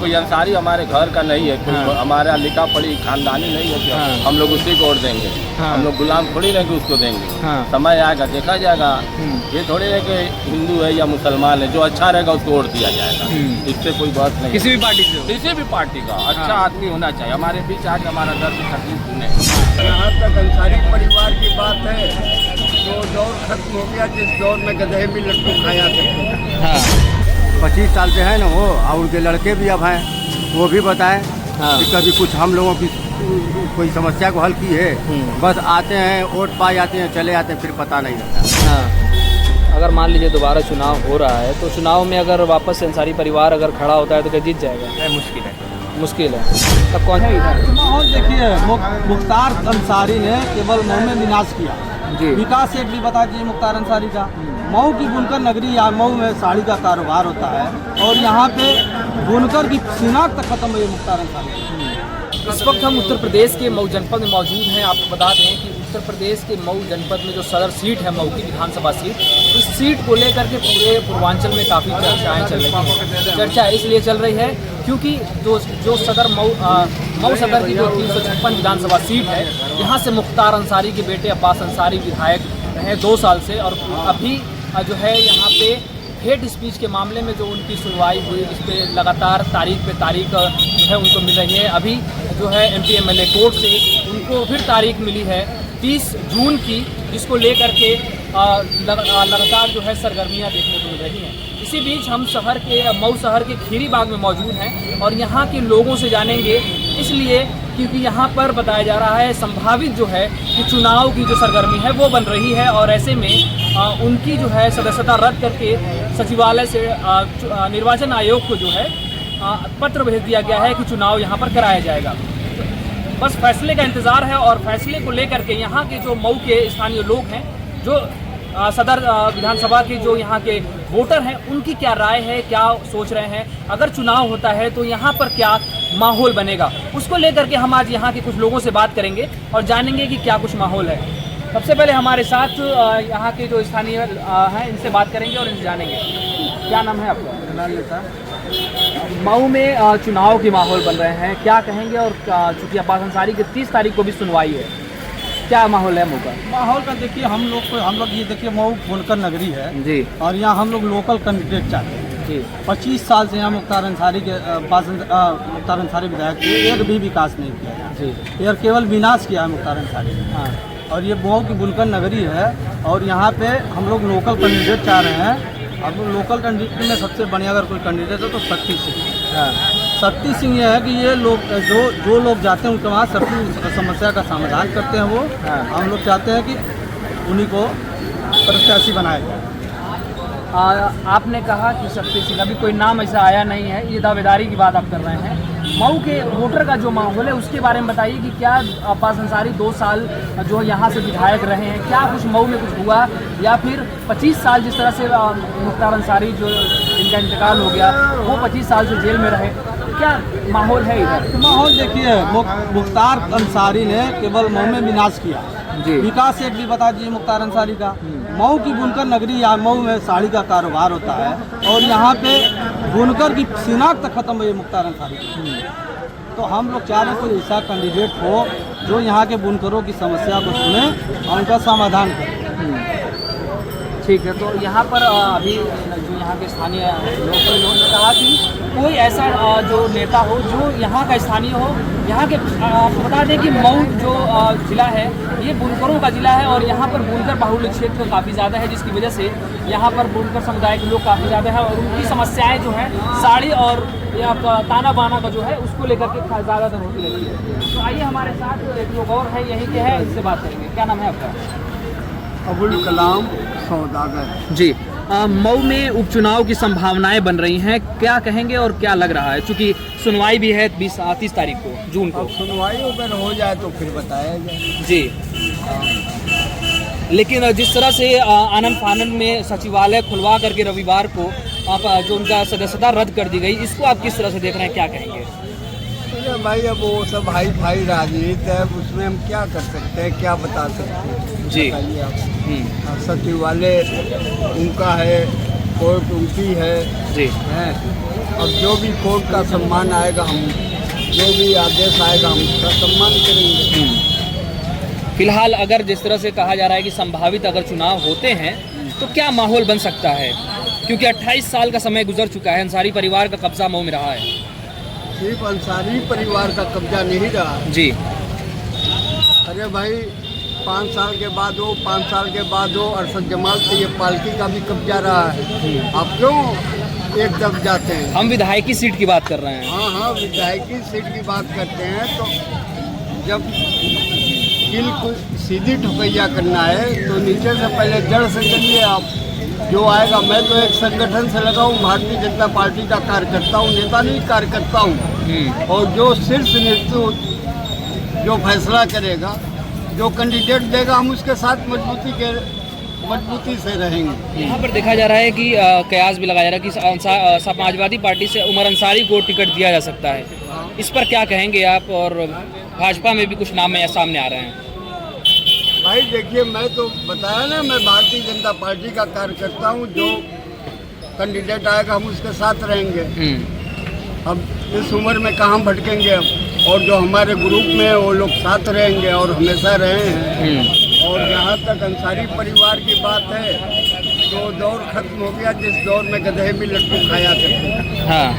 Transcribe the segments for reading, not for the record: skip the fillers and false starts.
कोई अंसारी हमारे घर का नहीं है, कोई हमारा लिखा पढ़ी खानदानी नहीं है कि हम लोग उसी को वोट देंगे। हम लोग गुलाम थोड़ी नहीं कि उसको देंगे। समय आएगा देखा जाएगा। ये थोड़ी है कि हिंदू है या मुसलमान है, जो अच्छा रहेगा उसको वोट दिया जाएगा। इससे कोई बात नहीं, किसी भी पार्टी से, किसी भी पार्टी का अच्छा आदमी होना चाहिए। हमारे बीच आज हमारा दर्द तकलीफ सुने। यहाँ तक अंसारी परिवार की बात है तो दौर खत्म हो गया जिस दौर में गधे भी लड्डू खाया करते। 25 साल से है ना वो, और उनके लड़के भी अब हैं, वो भी बताएं कि कभी कुछ हम लोगों की कोई समस्या को हल की है। बस आते हैं, वोट पा जाते हैं, चले आते हैं, फिर पता नहीं रहता। अगर मान लीजिए दोबारा चुनाव हो रहा है तो चुनाव में अगर वापस से अंसारी परिवार अगर खड़ा होता है तो क्या जीत जाएगा? मुश्किल है। तब कौन है इधर? माहौल देखिए, मुख्तार अंसारी ने केवल मऊ में विनाश किया जी। विकास सेठ भी बता दीजिए मुख्तार अंसारी का। मऊ की बुनकर नगरी या मऊ में साड़ी का कारोबार होता है और यहाँ पे बुनकर की शिनाख्त खत्म हुई मुख्तार अंसारी। इस वक्त हम उत्तर प्रदेश के मऊ जनपद में मौजूद हैं। आपको बता दें कि उत्तर प्रदेश के मऊ जनपद में जो सदर सीट है, मऊ की विधानसभा सीट, इस सीट को लेकर के पूरे पूर्वांचल में काफ़ी चर्चाएं चल रही हैं। चर्चा इसलिए चल रही है क्योंकि जो सदर मऊ सदर की जो 356 विधानसभा सीट है, यहाँ से मुख्तार अंसारी के बेटे अब्बास अंसारी विधायक रहे 2 साल से, और अभी जो है यहाँ पे हेट स्पीच के मामले में जो उनकी सुनवाई हुई, इस पर लगातार तारीख पे तारीख जो है उनको मिल रही है। अभी जो है MP MLA कोर्ट से उनको फिर तारीख मिली है 30 जून की, जिसको लेकर के लगातार जो है सरगर्मियाँ देखने को मिल रही हैं। इसी बीच हम मऊ शहर के खीरी बाग में मौजूद हैं और यहाँ के लोगों से जानेंगे, इसलिए क्योंकि यहाँ पर बताया जा रहा है संभावित जो है कि चुनाव की जो सरगर्मी है वो बन रही है, और ऐसे में उनकी जो है सदस्यता रद्द करके सचिवालय से निर्वाचन आयोग को जो है पत्र भेज दिया गया है कि चुनाव यहाँ पर कराया जाएगा। बस फैसले का इंतज़ार है, और फैसले को लेकर के यहाँ के जो मऊ के स्थानीय लोग हैं, जो सदर विधानसभा के जो यहाँ के वोटर हैं, उनकी क्या राय है, क्या सोच रहे हैं, अगर चुनाव होता है तो यहाँ पर क्या माहौल बनेगा, उसको लेकर के हम आज यहाँ के कुछ लोगों से बात करेंगे और जानेंगे कि क्या कुछ माहौल है। सबसे पहले हमारे साथ यहाँ के जो स्थानीय हैं, इनसे बात करेंगे और इनसे जानेंगे। क्या नाम है आपका? मऊ में चुनाव के माहौल बन रहे हैं, क्या कहेंगे? और चूँकि अब्बास अंसारी की 30 तारीख को भी सुनवाई है, क्या माहौल है मऊ का? माहौल का देखिए, हम लोग ये देखिए, मऊ बुनकर नगरी है जी, और यहाँ हम लोग लोकल कैंडिडेट चाहते हैं जी। 25 साल से यहाँ मुख्तार अंसारी विधायक के एक भी विकास नहीं किया है जी, यह केवल विनाश किया है मुख्तार अंसारी। हाँ, और ये मऊ की बुनकर नगरी है और यहाँ पे हम लोग लोकल कैंडिडेट चाह रहे हैं। अब लोकल कैंडिडेट में सबसे बढ़िया अगर कोई कैंडिडेट है तो शक्ति सिंह। हाँ, शक्ति सिंह ये है कि ये लोग जो लोग जाते हैं उनके वहाँ सबकी समस्या का समाधान करते हैं वो। हम लोग चाहते हैं कि उन्हीं को प्रत्याशी बनाया जाए। आपने कहा कि शक्ति सिंह, अभी कोई नाम ऐसा आया नहीं है, ये दावेदारी की बात आप कर रहे हैं। मऊ के वोटर का जो माहौल है उसके बारे में बताइए कि क्या अब्बास अंसारी 2 साल जो यहाँ से विधायक रहे हैं, क्या कुछ मऊ में कुछ हुआ, या फिर 25 साल जिस तरह से मुख्तार अंसारी जो इनका इंतकाल हो गया वो 25 साल से जेल में रहे, क्या माहौल है इधर? तो माहौल देखिए, मुख्तार अंसारी ने केवल मऊ में विनाश किया जी। विकास सेठ भी बता दीजिए मुख्तार अंसारी का। मऊ की बुनकर नगरी या मऊ में साड़ी का कारोबार होता है और यहाँ पे बुनकर की शिनाख्त खत्म हुई मुख्तार अंसारी। तो हम लोग चाह रहे हैं कोई ऐसा कैंडिडेट हो जो यहाँ के बुनकरों की समस्या को सुने और उनका समाधान करे। ठीक है, तो यहाँ पर अभी जो यहाँ के स्थानीय लोगों ने कहा कि कोई ऐसा जो नेता हो जो यहाँ का स्थानीय हो। यहाँ के आपको बता दें कि मऊ जो ज़िला है ये बुनकरों का ज़िला है और यहाँ पर बुनकर बाहुल्य क्षेत्र काफ़ी ज़्यादा है, जिसकी वजह से यहाँ पर बुनकर समुदाय के लोग काफ़ी ज़्यादा है और उनकी समस्याएं जो हैं साड़ी और या ताना बाना का जो है उसको लेकर के ज़्यादातर होती रहती है। तो आइए हमारे साथ एक लोग और है, यहीं के हैं, इनसे बात करेंगे। क्या नाम है आपका? अबुल कलाम सौदागर जी। मऊ में उपचुनाव की संभावनाएं बन रही हैं, क्या कहेंगे और क्या लग रहा है? चूँकि सुनवाई भी है 30 तारीख को, जून को। अब सुनवाई अगर हो जाए तो फिर बताया जाए जी। लेकिन जिस तरह से आनंद फानंद में सचिवालय खुलवा करके रविवार को जो उनका सदस्यता रद्द कर दी गई, इसको आप किस तरह से देख रहे हैं, क्या कहेंगे? तो भाई अब वो सब हाई फाई राजनीति है, उसमें हम क्या कर सकते हैं, क्या बता सकते हैं जी। बताइए आप। सचिवालय उनका है, कोर्ट उनकी है जी, हैं, अब जो भी कोर्ट का सम्मान आएगा, हम जो भी आदेश आएगा हम उसका सम्मान करेंगे। फिलहाल अगर जिस तरह से कहा जा रहा है कि संभावित अगर चुनाव होते हैं तो क्या माहौल बन सकता है, क्योंकि 28 साल का समय गुजर चुका है, अंसारी परिवार का कब्जा मऊ में रहा है। सिर्फ अंसारी परिवार का कब्जा नहीं रहा जी। अरे भाई 5 साल के बाद हो, 5 साल के बाद हो, अरशद जमाल से ये पालकी का भी कब्जा रहा है। आप क्यों एक दब जाते हैं? हम विधायकी सीट की बात कर रहे हैं। हाँ हाँ, विधायकी सीट की बात करते हैं तो जब किल को सीधी ठुकैया करना है तो नीचे से पहले जड़ से चलिए आप। जो आएगा, मैं तो एक संगठन से लगा हूँ, भारतीय जनता पार्टी का कार्यकर्ता हूँ, नेता नहीं कार्यकर्ता हूँ। और जो शीर्ष नेतृत्व जो फैसला करेगा, जो कैंडिडेट देगा, हम उसके साथ मजबूती से रहेंगे। यहाँ पर देखा जा रहा है कि कयास भी लगाया जा रहा है कि समाजवादी पार्टी से उमर अंसारी को टिकट दिया जा सकता है। इस पर क्या कहेंगे आप? और भाजपा में भी कुछ नाम सामने आ रहे हैं। भाई देखिए, मैं तो बताया ना, मैं भारतीय जनता पार्टी का कार्यकर्ता हूँ। जो कैंडिडेट आएगा हम उसके साथ रहेंगे। अब इस उम्र में कहाँ भटकेंगे हम, और जो हमारे ग्रुप में वो लोग साथ रहेंगे और हमेशा रहे हैं। और जहाँ तक अंसारी परिवार की बात है तो दौर खत्म हो गया जिस दौर में गधे भी लड्डू खाया करते थे। हाँ,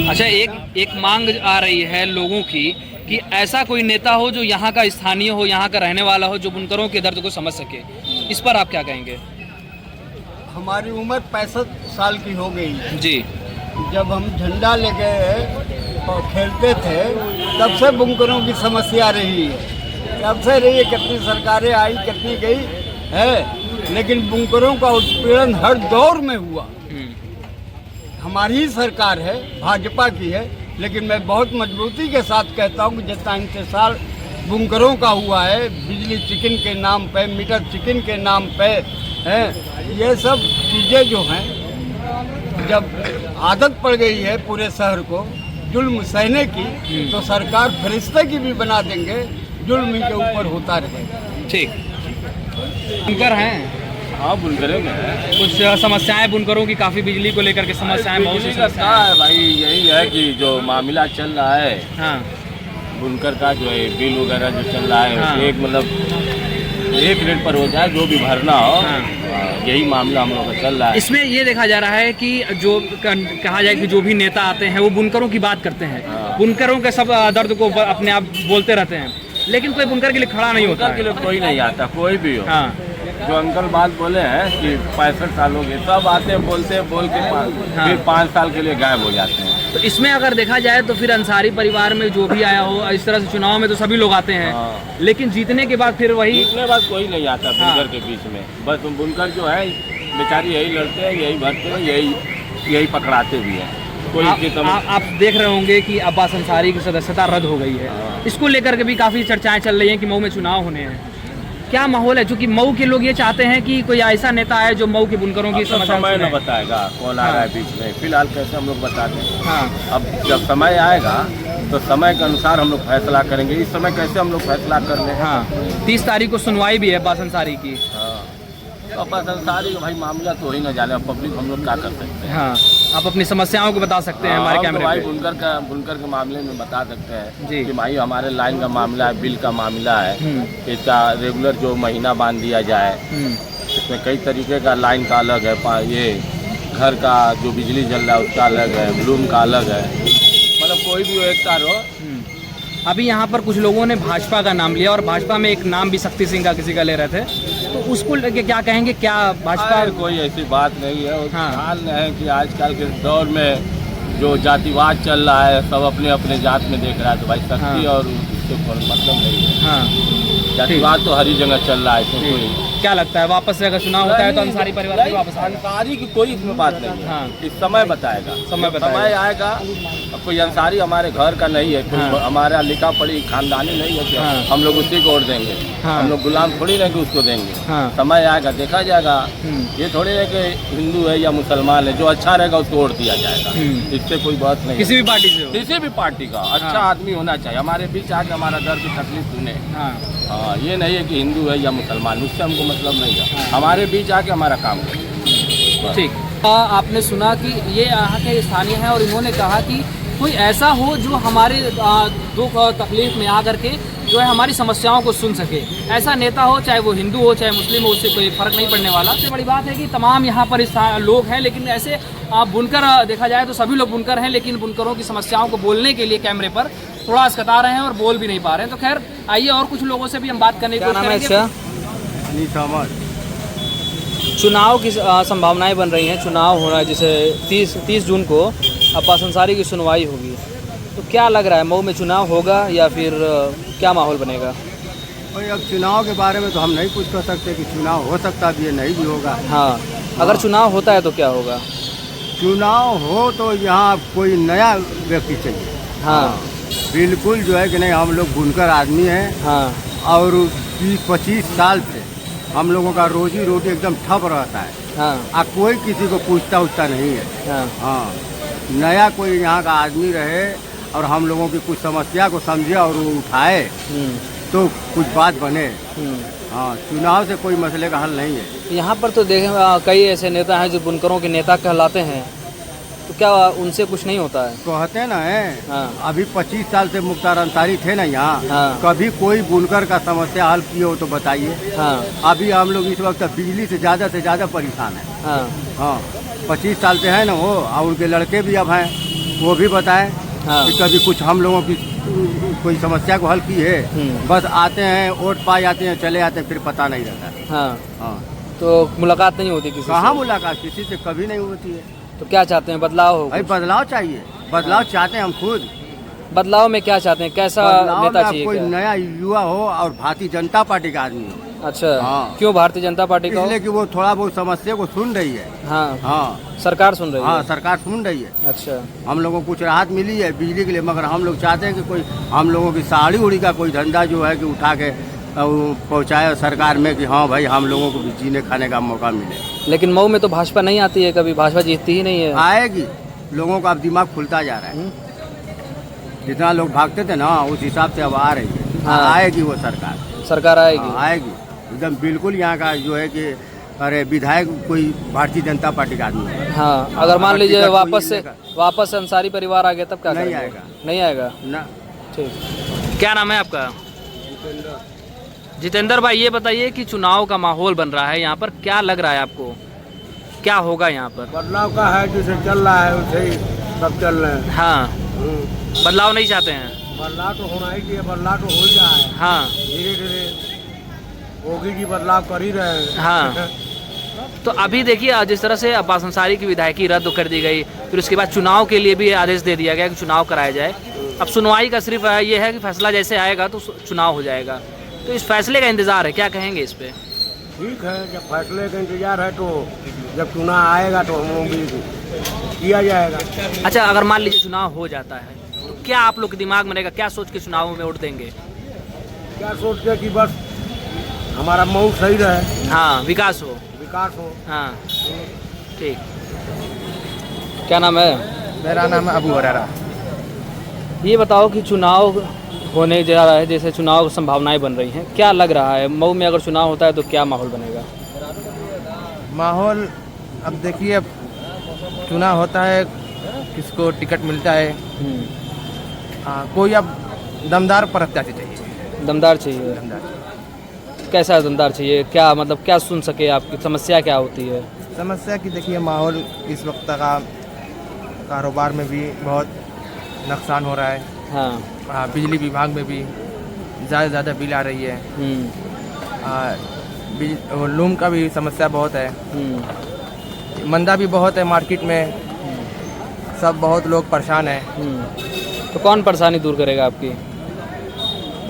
अच्छा, एक मांग आ रही है लोगों की कि ऐसा कोई नेता हो जो यहाँ का स्थानीय हो, यहाँ का रहने वाला हो, जो बुनकरों के दर्द को समझ सके। इस पर आप क्या कहेंगे? हमारी उम्र 65 साल की हो गई जी। जब हम झंडा लेके और खेलते थे तब से बुनकरों की समस्या रही है, तब से रही है। कितनी सरकारें आई, कितनी गई है, लेकिन बुनकरों का उत्पीड़न हर दौर में हुआ। हमारी ही सरकार है, भाजपा की है, लेकिन मैं बहुत मजबूती के साथ कहता हूँ कि जितना इंतजार बुनकरों का हुआ है, बिजली चिकन के नाम पे, मीटर चिकन के नाम पे है, ये सब चीज़ें जो हैं, जब आदत पड़ गई है पूरे शहर को जुल्म सहने की, तो सरकार फरिश्ते की भी बना देंगे, जुल्म के ऊपर होता रहेगा। ठीक। बुनकर हैं? हाँ, बुनकरों में है। कुछ समस्याएं बुनकरों की, काफ़ी बिजली को लेकर के समस्याएं, बहुत सी बिजली का समस्याएं है भाई। यही है कि जो मामला चल रहा है, हाँ, बुनकर का जो है बिल वगैरह जो चल रहा है, हाँ। एक एक रेट पर हो जाए, जो भी भरना हो। हाँ। यही मामला हम लोग का चल रहा है। इसमें ये देखा जा रहा है कि जो कहा जाए कि जो भी नेता आते हैं वो बुनकरों की बात करते हैं। हाँ। बुनकरों के सब दर्द को अपने आप बोलते रहते हैं, लेकिन कोई बुनकर के लिए खड़ा नहीं होता बुनकर के लिए कोई नहीं आता, कोई भी हो। हाँ, जो अंकल बात बोले हैं कि 65 साल हो गए, सब आते हैं, बोलते हैं, बोल के हाँ। फिर 5 साल के लिए गायब हो जाते हैं। तो इसमें अगर देखा जाए तो फिर अंसारी परिवार में जो भी आया हो, इस तरह से चुनाव में तो सभी लोग आते हैं। हाँ। लेकिन जीतने के बाद फिर वही जीतने बाद कोई नहीं आता हाँ। बुनकर के बीच में। बस बुनकर जो है बेचारी यही लड़ते हैं, यही भरते हैं, यही पकड़ाते भी हैं। कोई आप देख रहे होंगे कि अब्बास अंसारी की सदस्यता रद्द हो गई है। हाँ। इसको लेकर के भी काफ़ी चर्चाएं चल रही हैं कि मऊ में चुनाव होने हैं। क्या माहौल है? क्योंकि मऊ के लोग ये चाहते हैं कि कोई ऐसा नेता आए जो मऊ के बुनकरों की समस्या समय न बताएगा कौन आ रहा है बीच में। फिलहाल कैसे हम लोग बता दें। हाँ, अब जब समय आएगा तो समय के अनुसार हम लोग फैसला करेंगे। इस समय कैसे हम लोग फैसला कर लें? हाँ, 30 तारीख को सुनवाई भी है अब्बास अंसारी की। हाँ, तो अब्बास अंसारी भाई मामला तो ही न जाने, पब्लिक हम लोग क्या कर सकते हैं। हाँ, आप अपनी समस्याओं को बता सकते हैं हमारे कैमरे भाई पे। बुनकर के मामले में बता सकते हैं जी। कि भाई हमारे लाइन का मामला है, बिल का मामला है, इसका रेगुलर जो महीना बांध दिया जाए। इसमें कई तरीके का लाइन का अलग है, ये घर का जो बिजली जल रहा है उसका अलग है, ब्लूम का अलग है, मतलब कोई भी एक तार हो। अभी यहाँ पर कुछ लोगों ने भाजपा का नाम लिया और भाजपा में एक नाम भी शक्ति सिंह का किसी का ले रहे थे, तो उसको लेके क्या कहेंगे? क्या भाजपा कोई ऐसी बात नहीं है। हाँ। हाल है कि आजकल के दौर में जो जातिवाद चल रहा है, सब अपने अपने जात में देख रहा है, तो भाई शक्ति हाँ। और उससे कोई मतलब नहीं है। हाँ, जातिवाद तो हर ही जगह चल रहा है, इसमें कोई क्या लगता है वापस से अगर चुनाव होता है तो अंसारी परिवार भी वापस आएगा? अंसारी की कोई इसमें बात नहीं है। हाँ। इस समय बताएगा, समय आएगा। अब कोई अंसारी हमारे घर का नहीं है, कोई हाँ। हमारा लिखा पढ़ी खानदानी नहीं है कि हाँ। हम लोग उसी को वोट देंगे। हाँ। हम लोग गुलाम थोड़ी नहीं कि उसको देंगे। हाँ। समय आएगा, देखा जाएगा। ये थोड़ी है कि हिंदू है या मुसलमान है, जो अच्छा रहेगा उसको वोट दिया जाएगा। इससे कोई बात नहीं। किसी भी पार्टी से हो? किसी भी पार्टी का अच्छा हाँ। आदमी होना चाहिए, हमारे बीच आके हमारा दर्द तकलीफ सुने। हाँ, हाँ, ये नहीं है कि हिंदू है या मुसलमान, उससे हमको मतलब नहीं है। हमारे बीच आके हमारा काम करें। ठीक। आपने सुना कि ये यहाँ के स्थानीय हैं और इन्होंने कहा कि कोई ऐसा हो जो हमारे दुख और तकलीफ में आकर के जो है हमारी समस्याओं को सुन सके। ऐसा नेता हो, चाहे वो हिंदू हो चाहे मुस्लिम हो, उससे कोई फ़र्क नहीं पड़ने वाला। सबसे बड़ी बात है कि तमाम यहाँ पर लोग हैं, लेकिन ऐसे बुनकर देखा जाए तो सभी लोग बुनकर हैं, लेकिन बुनकरों की समस्याओं को बोलने के लिए कैमरे पर थोड़ा अस्कता रहे हैं और बोल भी नहीं पा रहे हैं। तो खैर आइए और कुछ लोगों से भी हम बात करने की कोशिश करेंगे। चुनाव की संभावनाएं बन रही हैं, चुनाव हो रहा है, जैसे 30 जून को अब्बास अंसारी की सुनवाई होगी, तो क्या लग रहा है मऊ में चुनाव होगा या फिर क्या माहौल बनेगा? भाई अब चुनाव के बारे में तो हम नहीं कुछ कर सकते कि चुनाव हो सकता भी है, नहीं भी होगा। हाँ, अगर चुनाव होता है तो क्या होगा? चुनाव हो तो यहाँ कोई नया व्यक्ति चाहिए। हाँ, बिल्कुल जो है कि नहीं, हम लोग बुनकर आदमी हैं। हाँ, और 20-25 साल से हम लोगों का रोजी रोटी एकदम ठप रहता है। हाँ, कोई किसी को पूछता उछता नहीं है। हाँ, हाँ, नया कोई यहाँ का आदमी रहे और हम लोगों की कुछ समस्या को समझे और वो उठाए तो कुछ बात बने। हाँ, चुनाव से कोई मसले का हल नहीं है। यहाँ पर तो देखें कई ऐसे नेता हैं जो बुनकरों के नेता कहलाते हैं, तो क्या उनसे कुछ नहीं होता है? कहते ना है। हाँ। अभी 25 साल से मुख्तार अंसारी थे ना यहाँ। हाँ। कभी कोई बुनकर का समस्या हल किए हो तो बताइए। हाँ, अभी हम लोग इस वक्त बिजली से ज़्यादा परेशान है। हाँ, हाँ, 25 साल से है ना वो, और उनके लड़के भी अब हैं, वो भी बताएं। हाँ, कि कभी कुछ हम लोगों की कोई समस्या को हल की है। बस आते हैं, वोट पा जाते हैं, चले आते हैं, फिर पता नहीं रहता। हाँ, हाँ, तो मुलाकात नहीं होती किसी से? कहाँ मुलाकात किसी से कभी नहीं होती है। तो क्या चाहते हैं, बदलाव हो? भाई बदलाव चाहिए, बदलाव चाहते हैं हम खुद। बदलाव में क्या चाहते हैं, कैसा बदलाव नेता में चाहिए? कोई क्या? नया युवा हो और भारतीय जनता पार्टी का आदमी हो। अच्छा, हाँ। क्यों भारतीय जनता पार्टी का? इसलिए कि वो थोड़ा बहुत समस्या को सुन रही है। हाँ, हाँ, सरकार सुन रही है। हाँ, सरकार सुन रही है। अच्छा, हम लोगों को कुछ राहत मिली है बिजली के लिए, मगर हम लोग चाहते हैं कि कोई हम लोगों की साड़ी उड़ी का कोई धंधा जो है कि उठा के पहुँचाए सरकार में, कि हाँ भाई हम लोगों को भी जीने खाने का मौका मिले। लेकिन मऊ में तो भाजपा नहीं आती है, कभी भाजपा जीतती ही नहीं है। आएगी, लोगों का अब दिमाग खुलता जा रहा है। जितना लोग भागते थे ना उस हिसाब से अब आ रही है। हाँ। आएगी वो सरकार आएगी। हाँ, आएगी एकदम बिल्कुल। यहाँ का जो है कि अरे विधायक कोई भारतीय जनता पार्टी का आदमी है। हाँ, अगर मान लीजिए टिकट कोई वापस से अंसारी परिवार आ गया तब क्या नहीं करेंगे? आएगा। नहीं आएगा ना। ठीक। क्या नाम है आपका? जितेंद्र भाई, ये बताइए कि चुनाव का माहौल बन रहा है यहाँ पर, क्या लग रहा है आपको, क्या होगा यहाँ पर? बदलाव का है, जैसे चल रहा है वैसे ही सब चल रहे हैं। हाँ, बदलाव नहीं चाहते हैं? बदलाव तो होना ही चाहिए, बदलाव तो हो ही रहा है। हाँ, धीरे धीरे योगी जी बदलाव कर ही रहे हैं। हाँ। तो अभी देखिए जिस तरह से अब्बास अंसारी की विधायकी रद्द कर दी गई, फिर उसके बाद चुनाव के लिए भी आदेश दे दिया गया कि चुनाव कराया जाए। अब सुनवाई का सिर्फ ये है कि फैसला जैसे आएगा तो चुनाव हो जाएगा, तो इस फैसले का इंतजार है, क्या कहेंगे इस पे? ठीक है, जब फैसले का इंतजार है तो जब चुनाव आएगा तो हम भी किया जाएगा। अच्छा, अगर मान लीजिए चुनाव हो जाता है तो क्या आप लोग के दिमाग में रहेगा, क्या सोच के चुनावों में वोट देंगे? क्या सोच के कि बस हमारा मऊ सही रहे। हाँ, विकास हो। हाँ, ठीक। क्या नाम है? मेरा नाम है अबू हरारा। ये बताओ कि चुनाव होने जा रहा है, जैसे चुनाव की संभावनाएं बन रही हैं, क्या लग रहा है मऊ में अगर चुनाव होता है तो क्या माहौल बनेगा? माहौल अब देखिए, अब चुनाव होता है, किसको टिकट मिलता है। कोई अब दमदार प्रत्याशी चाहिए। दमदार चाहिए। कैसा दमदार चाहिए, क्या मतलब क्या सुन सके, आपकी समस्या क्या होती है? समस्या की देखिए, माहौल इस वक्त का कारोबार में भी बहुत नुकसान हो रहा है। हाँ, बिजली विभाग में भी ज़्यादा बिल आ रही है। लूम का भी समस्या बहुत है। मंदा भी बहुत है मार्केट में, सब बहुत लोग परेशान हैं। तो कौन परेशानी दूर करेगा आपकी?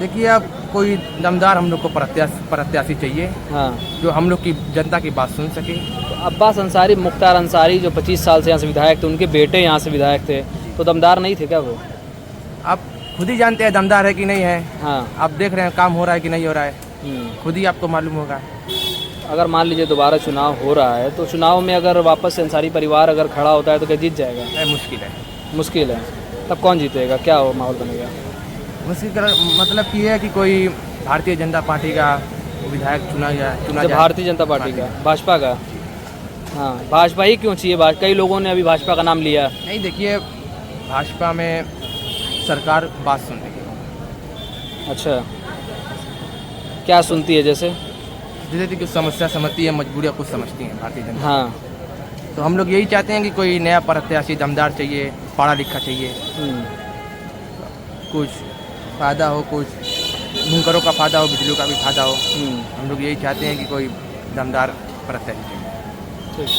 देखिए, अब कोई दमदार हम लोग को प्रत्याशी चाहिए। हाँ, जो हम लोग की जनता की बात सुन सके। तो अब्बास अंसारी, मुख्तार अंसारी जो 25 साल से यहाँ से विधायक थे, उनके बेटे यहाँ से विधायक थे, तो दमदार नहीं थे क्या वो? आप खुद ही जानते हैं दमदार है कि नहीं है। हाँ, आप देख रहे हैं काम हो रहा है कि नहीं हो रहा है, खुद ही आपको मालूम होगा। अगर मान लीजिए दोबारा चुनाव हो रहा है तो चुनाव में अगर वापस से अंसारी परिवार अगर खड़ा होता है तो क्या जीत जाएगा? मुश्किल है। मुश्किल है। तब कौन जीतेगा, क्या हो माहौल बनेगा? मुश्किल मतलब ये है कि कोई भारतीय जनता पार्टी का विधायक चुना जाए। भारतीय जनता पार्टी का, भाजपा का? हाँ, भाजपा ही क्यों चाहिए? कई लोगों ने अभी भाजपा का नाम लिया। नहीं, देखिए भाजपा में सरकार बात सुन रही है। अच्छा, क्या सुनती है? जैसे जैसे कुछ समस्या समझती है, मजबूरियाँ कुछ समझती हैं भारतीय जनता। हाँ। तो हम लोग यही चाहते हैं कि कोई नया प्रत्याशी दमदार चाहिए, पढ़ा लिखा चाहिए, कुछ फ़ायदा हो, कुछ बुनकरों का फ़ायदा हो, बिजलियों का भी फ़ायदा हो। हम लोग यही चाहते हैं कि कोई दमदार प्रत्याशी चाहिए। ठीक।